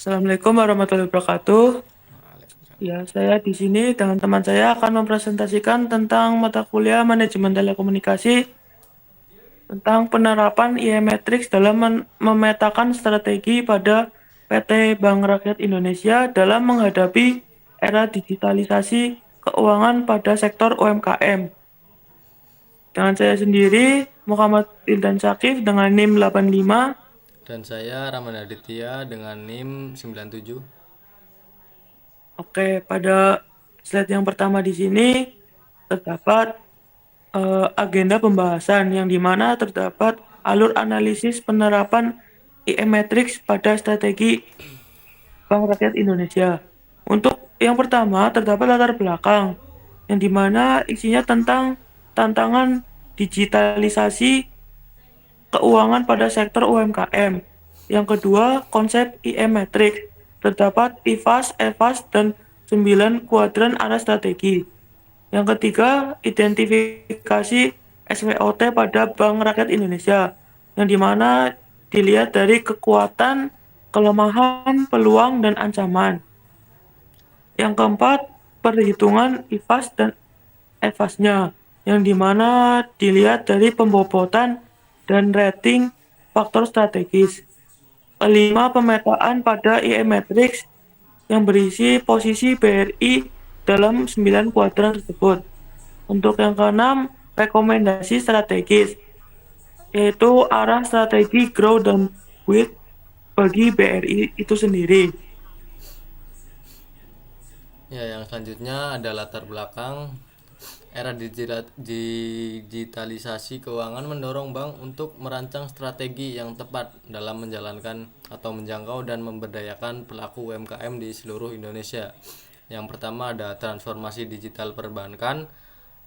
Assalamualaikum warahmatullahi wabarakatuh. Waalaikumsalam. Ya, saya di sini dengan teman saya akan mempresentasikan tentang mata kuliah manajemen telekomunikasi tentang penerapan IE Matrix dalam memetakan strategi pada PT Bank Rakyat Indonesia dalam menghadapi era digitalisasi keuangan pada sektor UMKM. Dengan saya sendiri, Muhammad Ildan Syakif dengan NIM 85. Dan saya Rahman Aditya dengan NIM 97. Oke, pada slide yang pertama di sini terdapat agenda pembahasan yang dimana terdapat alur analisis penerapan IM Matrix pada strategi Bank Rakyat Indonesia. Untuk yang pertama terdapat latar belakang yang dimana isinya tentang tantangan digitalisasi keuangan pada sektor UMKM. Yang kedua, konsep IM Matrix. Terdapat IFAS, EFAS, dan 9 kuadran arah strategi. Yang ketiga, identifikasi SWOT pada Bank Rakyat Indonesia, yang dimana dilihat dari kekuatan, kelemahan, peluang, dan ancaman. Yang keempat, perhitungan IFAS dan EFAS-nya, yang dimana dilihat dari pembobotan dan rating faktor strategis. Kelima, pemetaan pada IE Matrix yang berisi posisi BRI dalam 9 kuadran tersebut. Untuk yang keenam, rekomendasi strategis, yaitu arah strategi grow dan build bagi BRI itu sendiri. Ya, yang selanjutnya ada latar belakang. Era digitalisasi keuangan mendorong bank untuk merancang strategi yang tepat dalam menjalankan atau menjangkau dan memberdayakan pelaku UMKM di seluruh Indonesia. Yang pertama ada transformasi digital perbankan,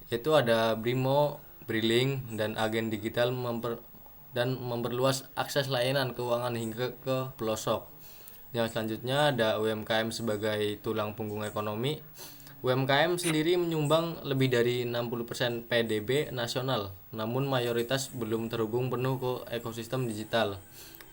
yaitu ada BRIMO, BRILINK, dan agen digital dan memperluas akses layanan keuangan hingga ke pelosok. Yang selanjutnya ada UMKM sebagai tulang punggung ekonomi. UMKM sendiri menyumbang lebih dari 60% PDB nasional, namun mayoritas belum terhubung penuh ke ekosistem digital.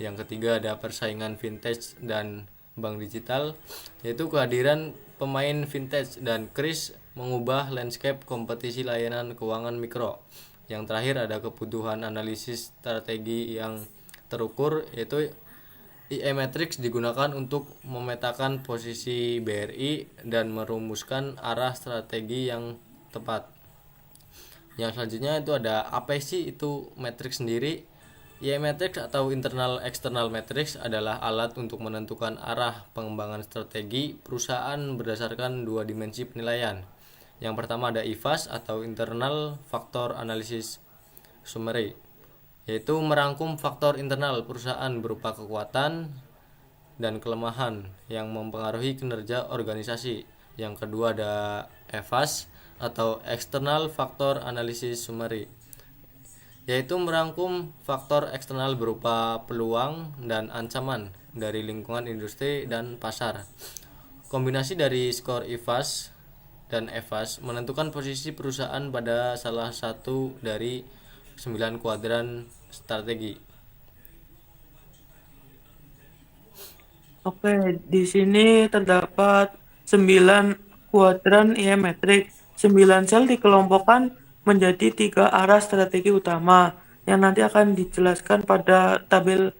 Yang ketiga ada persaingan vintage dan bank digital, yaitu kehadiran pemain vintage dan kris mengubah landscape kompetisi layanan keuangan mikro. Yang terakhir ada kebutuhan analisis strategi yang terukur, yaitu IE Matrix digunakan untuk memetakan posisi BRI dan merumuskan arah strategi yang tepat. Yang selanjutnya itu ada apa sih itu matrix sendiri? IE Matrix atau Internal External Matrix adalah alat untuk menentukan arah pengembangan strategi perusahaan berdasarkan dua dimensi penilaian. Yang pertama ada IFAS atau Internal Factor Analysis Summary, yaitu merangkum faktor internal perusahaan berupa kekuatan dan kelemahan yang mempengaruhi kinerja organisasi. Yang kedua ada EFAS atau External Factor Analysis Summary, yaitu merangkum faktor eksternal berupa peluang dan ancaman dari lingkungan industri dan pasar. Kombinasi dari skor IFAS dan EFAS menentukan posisi perusahaan pada salah satu dari 9 kuadran strategi. Oke, di sini terdapat 9 kuadran IE Matrix. 9 sel dikelompokkan menjadi 3 arah strategi utama yang nanti akan dijelaskan pada tabel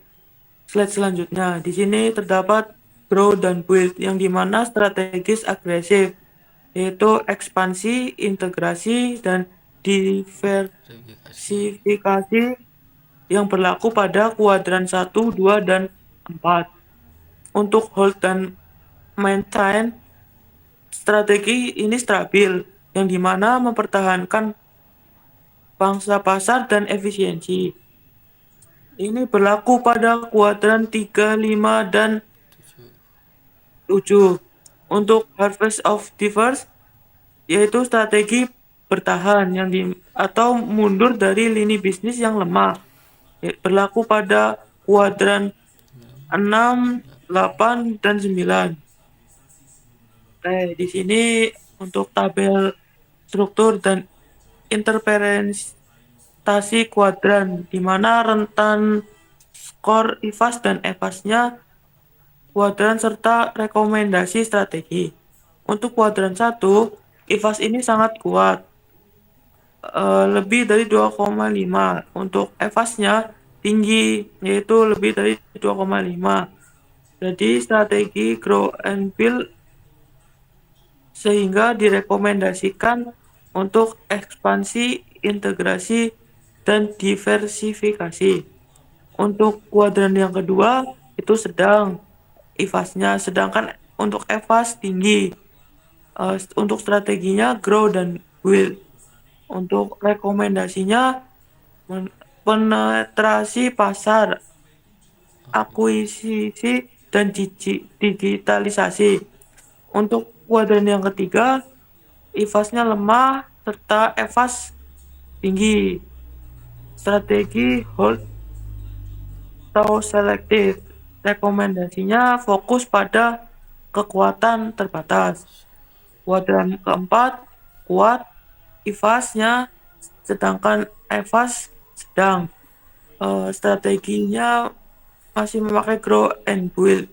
slide selanjutnya. Di sini terdapat grow dan build yang dimana strategis agresif, yaitu ekspansi, integrasi, dan diversifikasi yang berlaku pada kuadran 1, 2, dan 4. Untuk hold dan maintain, strategi ini stabil, yang dimana mempertahankan pangsa pasar dan efisiensi. Ini berlaku pada kuadran 3, 5, dan 7. Untuk harvest of divers, yaitu strategi bertahan atau mundur dari lini bisnis yang lemah. Berlaku pada kuadran 6, 8, dan 9. Di sini untuk tabel struktur dan interpretasi kuadran, di mana rentan skor IFAS dan EFAS-nya kuadran serta rekomendasi strategi. Untuk kuadran 1, IFAS ini sangat kuat, lebih dari 2,5. Untuk EVAS-nya tinggi, yaitu lebih dari 2,5. Jadi strategi grow and build sehingga direkomendasikan untuk ekspansi, integrasi, dan diversifikasi. Untuk kuadran yang kedua itu sedang IFAS-nya, sedangkan untuk EVAS tinggi. Untuk strateginya grow dan build. Untuk rekomendasinya penetrasi pasar, akuisisi, dan digitalisasi. Untuk kuadran yang ketiga, IFAS-nya lemah serta EVAS tinggi. Strategi hold atau selektif. Rekomendasinya fokus pada kekuatan terbatas. Kuadran keempat, kuat, IFAS-nya, sedangkan EVAS sedang. Strateginya masih memakai grow and build.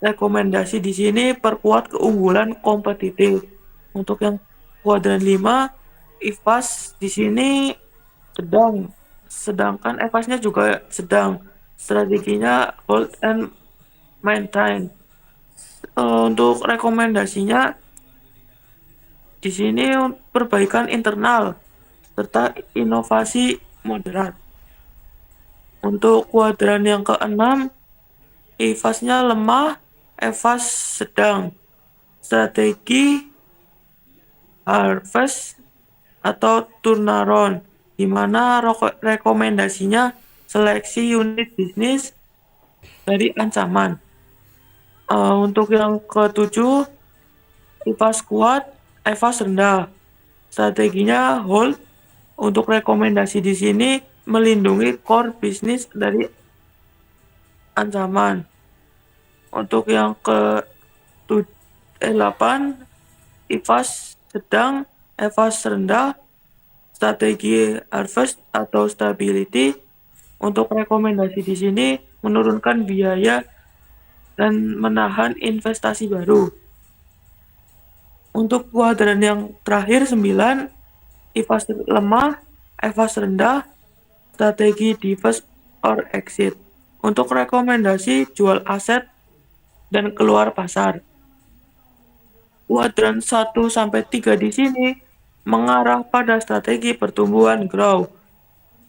Rekomendasi di sini perkuat keunggulan kompetitif. Untuk yang kuadran 5, IFAS di sini sedang, sedangkan EVAS-nya juga sedang. Strateginya hold and maintain. Untuk rekomendasinya di sini perbaikan internal serta inovasi moderat. Untuk kuadran yang keenam, IFAS-nya lemah, EVAS sedang. Strategi harvest atau turnaround, di mana rekomendasinya seleksi unit bisnis dari ancaman. Untuk yang ketujuh, IFAS kuat, EVAS rendah. Strateginya hold. Untuk rekomendasi di sini melindungi core bisnis dari ancaman. Untuk yang ke-8, IFAS sedang, EVAS rendah. Strategi harvest atau stability. Untuk rekomendasi di sini menurunkan biaya dan menahan investasi baru. Untuk kuadran yang terakhir 9, IFAS lemah, EVAS rendah, strategi divest or exit. Untuk rekomendasi jual aset dan keluar pasar. Kuadran 1 sampai 3 di sini mengarah pada strategi pertumbuhan grow.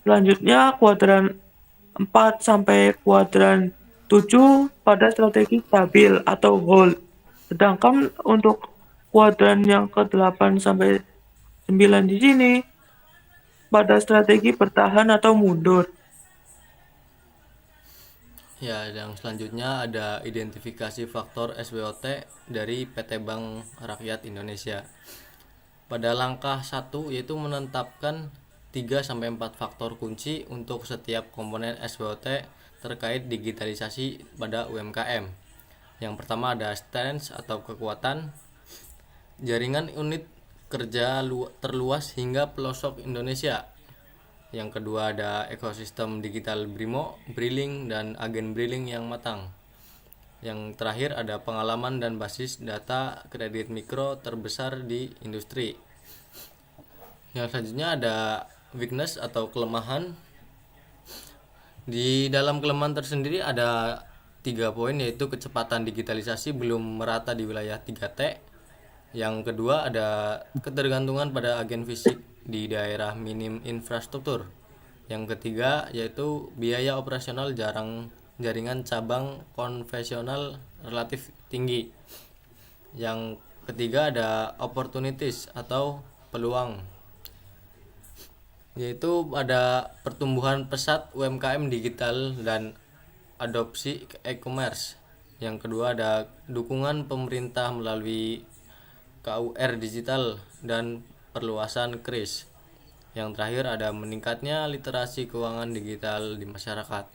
Selanjutnya kuadran 4 sampai kuadran 7 pada strategi stabil atau hold. Sedangkan untuk kuadran yang ke-8 sampai 9 di sini pada strategi bertahan atau mundur. Ya, yang selanjutnya ada identifikasi faktor SWOT dari PT Bank Rakyat Indonesia. Pada langkah 1 yaitu menetapkan 3 sampai 4 faktor kunci untuk setiap komponen SWOT terkait digitalisasi pada UMKM. Yang pertama ada strength atau kekuatan, jaringan unit kerja terluas hingga pelosok Indonesia. Yang kedua ada ekosistem digital BRIMO, Briling, dan agen Briling yang matang. Yang terakhir ada pengalaman dan basis data kredit mikro terbesar di industri. Yang selanjutnya ada weakness atau kelemahan. Di dalam kelemahan tersendiri ada 3 poin, yaitu kecepatan digitalisasi belum merata di wilayah 3T. Yang kedua ada ketergantungan pada agen fisik di daerah minim infrastruktur. Yang ketiga yaitu biaya operasional jaringan cabang konvensional relatif tinggi. Yang ketiga ada opportunities atau peluang, yaitu ada pertumbuhan pesat UMKM digital dan adopsi e-commerce. Yang kedua ada dukungan pemerintah melalui KUR digital dan perluasan KRIS. Yang terakhir ada meningkatnya literasi keuangan digital di masyarakat.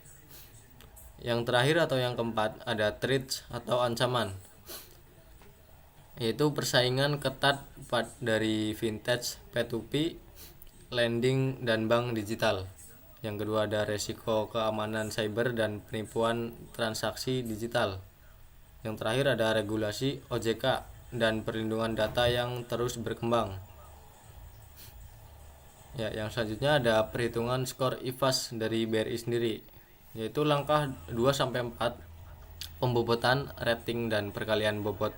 Yang terakhir atau yang keempat ada threats atau ancaman, yaitu persaingan ketat dari vintage P2P, lending, dan bank digital. Yang kedua ada resiko keamanan cyber dan penipuan transaksi digital. Yang terakhir ada regulasi OJK dan perlindungan data yang terus berkembang. Ya, yang selanjutnya ada perhitungan skor IFAS dari BRI sendiri, yaitu langkah 2 sampai 4 pembobotan rating dan perkalian bobot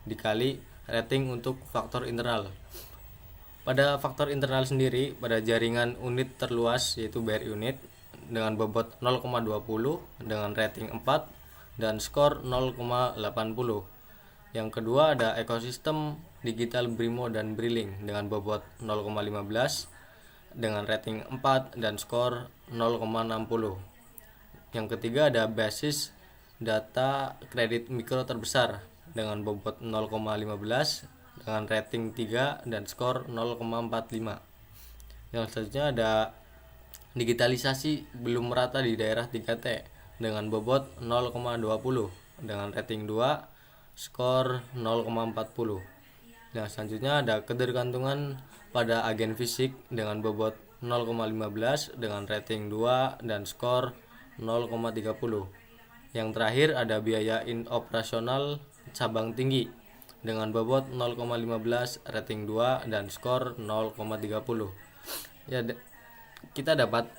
dikali rating untuk faktor internal. Pada faktor internal sendiri, pada jaringan unit terluas yaitu BRI unit dengan bobot 0,20 dengan rating 4 dan skor 0,80. Yang kedua ada ekosistem digital Brimo dan Briling dengan bobot 0,15 dengan rating 4 dan skor 0,60. Yang ketiga ada basis data kredit mikro terbesar dengan bobot 0,15 dengan rating 3 dan skor 0,45. Yang selanjutnya ada digitalisasi belum merata di daerah 3T dengan bobot 0,20 dengan rating 2 skor 0,40. Nah, selanjutnya ada ketergantungan pada agen fisik dengan bobot 0,15 dengan rating 2 dan skor 0,30. Yang terakhir ada biaya operasional cabang tinggi dengan bobot 0,15 rating 2 dan skor 0,30. Ya, kita dapat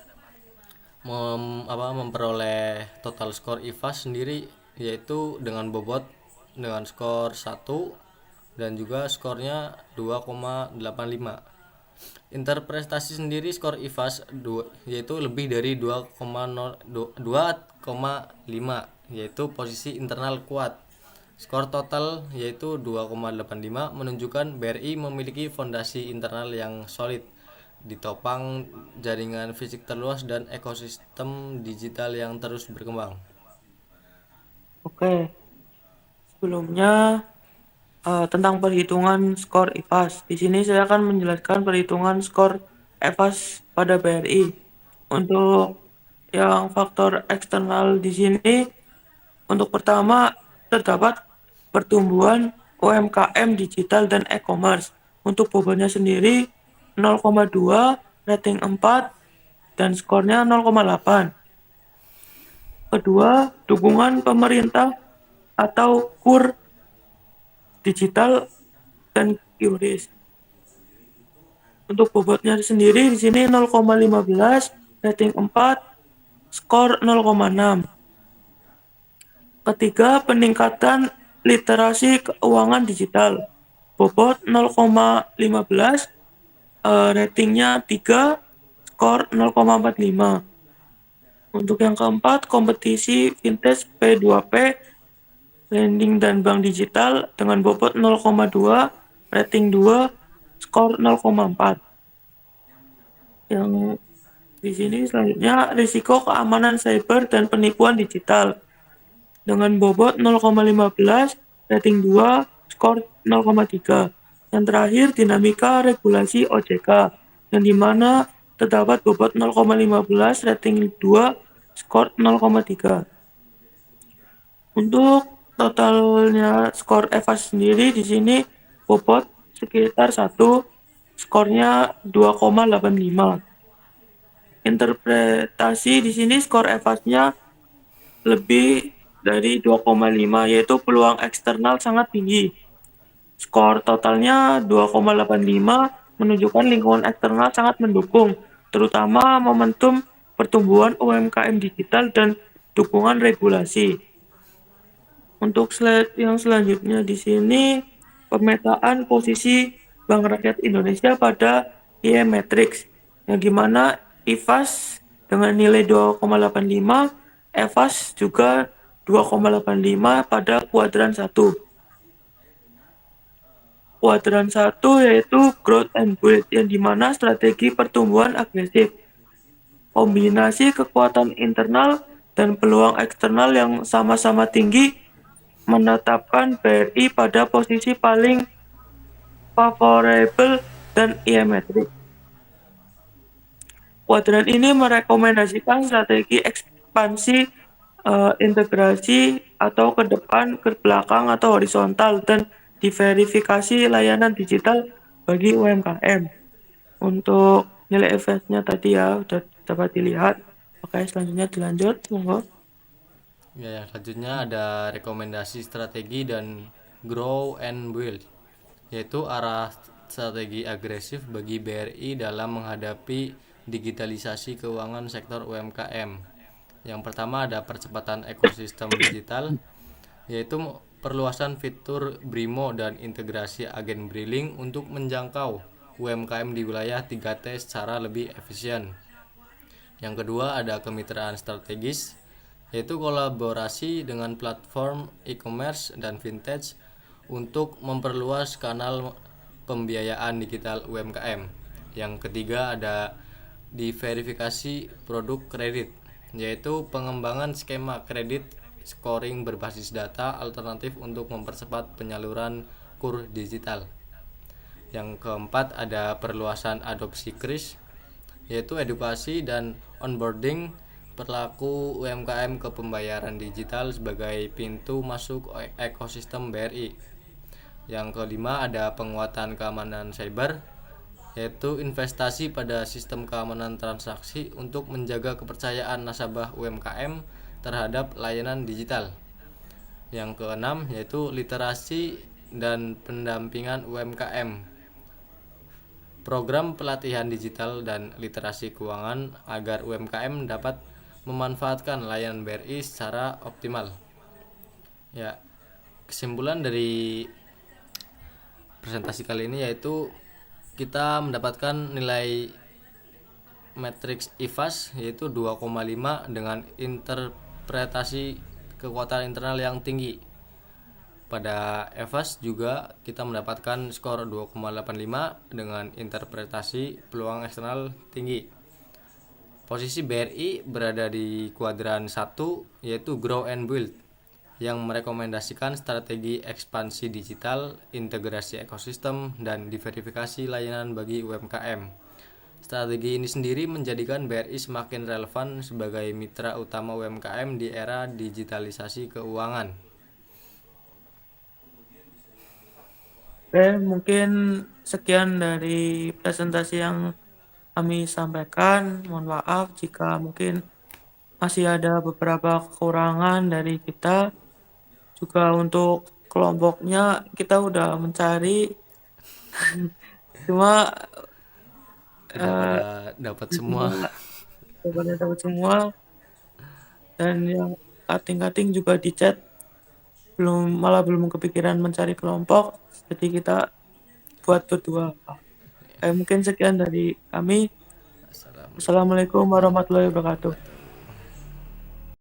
memperoleh total skor IFAS sendiri yaitu dengan bobot dengan skor 1 dan juga skornya 2,85. Interpretasi sendiri skor IFAS yaitu lebih dari 2,5 yaitu posisi internal kuat. Skor total yaitu 2,85 menunjukkan BRI memiliki fondasi internal yang solid, ditopang jaringan fisik terluas dan ekosistem digital yang terus berkembang. Oke, sebelumnya tentang perhitungan skor IFAS. Di sini saya akan menjelaskan perhitungan skor IFAS pada BRI. Untuk yang faktor eksternal di sini, untuk pertama terdapat pertumbuhan UMKM digital dan e-commerce. Untuk bobotnya sendiri 0,2, rating 4, dan skornya 0,8. Kedua, dukungan pemerintah atau KUR digital dan QRIS. Untuk bobotnya sendiri di sini 0,15, rating 4, skor 0,6. Ketiga, peningkatan literasi keuangan digital. Bobot 0,15, ratingnya 3, skor 0,45. Untuk yang keempat, kompetisi vintage P2P, lending dan bank digital dengan bobot 0,2, rating 2, skor 0,4. Yang di sini selanjutnya risiko keamanan cyber dan penipuan digital dengan bobot 0,15, rating 2, skor 0,3. Yang terakhir dinamika regulasi OJK yang dimana terdapat bobot 0,15, rating 2, skor 0,3. Untuk totalnya skor EVAS sendiri di sini bobot sekitar 1, skornya 2,85. Interpretasi di sini skor EVAS-nya lebih dari 2,5 yaitu peluang eksternal sangat tinggi. Skor totalnya 2,85 menunjukkan lingkungan eksternal sangat mendukung, terutama momentum pertumbuhan UMKM digital dan dukungan regulasi. Untuk slide yang selanjutnya di sini pemetaan posisi Bank Rakyat Indonesia pada IE Matrix, yang dimana IFAS dengan nilai 2,85, EVAS juga 2,85 pada kuadran 1. Kuadran 1 yaitu growth and build, yang dimana strategi pertumbuhan agresif. Kombinasi kekuatan internal dan peluang eksternal yang sama-sama tinggi menetapkan BRI pada posisi paling favorable dan IE Matrix. Kuadran ini merekomendasikan strategi ekspansi, integrasi atau ke depan, ke belakang atau horizontal, dan diverifikasi layanan digital bagi UMKM. Untuk nilai efeknya tadi ya udah dapat dilihat. Oke, selanjutnya dilanjut, monggo. Ya, yang selanjutnya ada rekomendasi strategi dan grow and build, yaitu arah strategi agresif bagi BRI dalam menghadapi digitalisasi keuangan sektor UMKM. Yang pertama ada percepatan ekosistem digital, yaitu perluasan fitur Brimo dan integrasi agen Briling untuk menjangkau UMKM di wilayah 3T secara lebih efisien. Yang kedua ada kemitraan strategis, yaitu kolaborasi dengan platform e-commerce dan vintage untuk memperluas kanal pembiayaan digital UMKM. Yang ketiga ada diverifikasi produk kredit, yaitu pengembangan skema kredit scoring berbasis data alternatif untuk mempercepat penyaluran kur digital. Yang keempat ada perluasan adopsi KRIS, yaitu edukasi dan onboarding pelaku UMKM ke pembayaran digital sebagai pintu masuk ekosistem BRI. Yang kelima ada penguatan keamanan cyber, yaitu investasi pada sistem keamanan transaksi untuk menjaga kepercayaan nasabah UMKM terhadap layanan digital. Yang keenam yaitu literasi dan pendampingan UMKM, program pelatihan digital dan literasi keuangan agar UMKM dapat memanfaatkan layanan BRI secara optimal. Ya, kesimpulan dari presentasi kali ini yaitu kita mendapatkan nilai matriks IFAS yaitu 2,5 dengan interpretasi kekuatan internal yang tinggi. Pada EVAS juga kita mendapatkan skor 2,85 dengan interpretasi peluang eksternal tinggi. Posisi BRI berada di kuadran 1 yaitu Grow and Build yang merekomendasikan strategi ekspansi digital, integrasi ekosistem, dan diverifikasi layanan bagi UMKM. Strategi ini sendiri menjadikan BRI semakin relevan sebagai mitra utama UMKM di era digitalisasi keuangan. Oke, mungkin sekian dari presentasi yang kami sampaikan. Mohon maaf jika mungkin masih ada beberapa kekurangan dari kita. Juga untuk kelompoknya kita udah mencari, cuma Tidak pada eh, dapat semua. semua jawabannya dapat semua, dan yang kating-kating juga di chat belum kepikiran mencari kelompok, jadi kita buat berdua. Mungkin sekian dari kami. Assalamualaikum Assalamualaikum warahmatullahi warahmatullahi wabarakatuh. wabarakatuh.